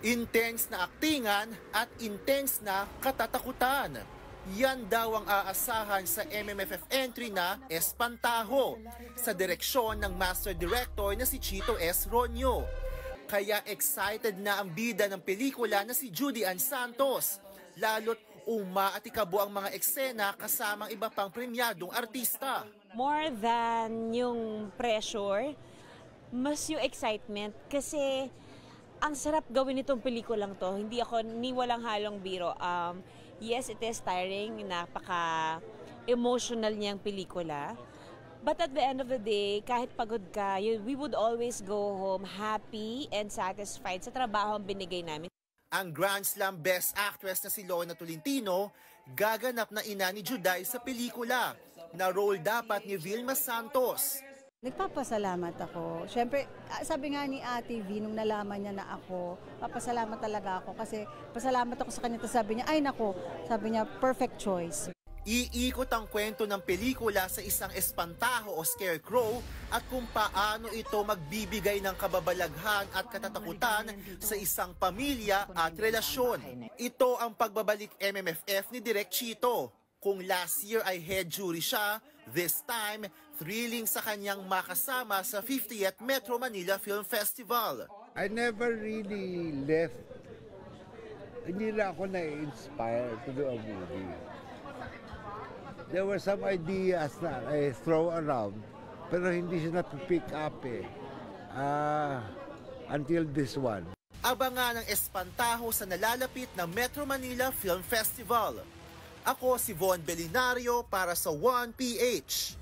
Intense na aktingan at intense na katatakutan. Yan daw ang aasahan sa MMFF entry na Espantaho sa direksyon ng Master Director na si Chito S. Ronyo. Kaya excited na ang bida ng pelikula na si Judy Ann Santos, lalo't umaatikabo ang mga eksena kasamang iba pang premyadong artista. More than yung pressure, mas yung excitement kasi ang sarap gawin itong pelikulang to. Hindi ako ni walang halong biro. Yes, it is tiring, napaka-emotional niyang pelikula. But at the end of the day, kahit pagod ka, we would always go home happy and satisfied sa trabaho ang binigay namin. Ang Grand Slam Best Actress na si Lona Tolentino, gaganap na ina ni Juday sa pelikula, na role dapat ni Vilma Santos. Nagpapasalamat ako. Siyempre, sabi nga ni Ate V, nung nalaman niya na ako, papasalamat talaga ako kasi pasalamat ako sa kanya. Tapos sabi niya, ay nako, sabi niya, perfect choice. Iikot ang kwento ng pelikula sa isang espantaho o scarecrow at kung paano ito magbibigay ng kababalaghan at katatakutan sa isang pamilya at relasyon. Ito ang pagbabalik MMFF ni Direk Chito. Kung last year ay head jury siya, this time, thrilling sa kanyang makasama sa 50th Metro Manila Film Festival. I never really left. Hindi na ako na-inspire to do a movie. There were some ideas na I throw around, pero hindi siya na-pick up until this one. Abangan ang Espantaho sa nalalapit na Metro Manila Film Festival. Ako si Von Belinario para sa 1PH.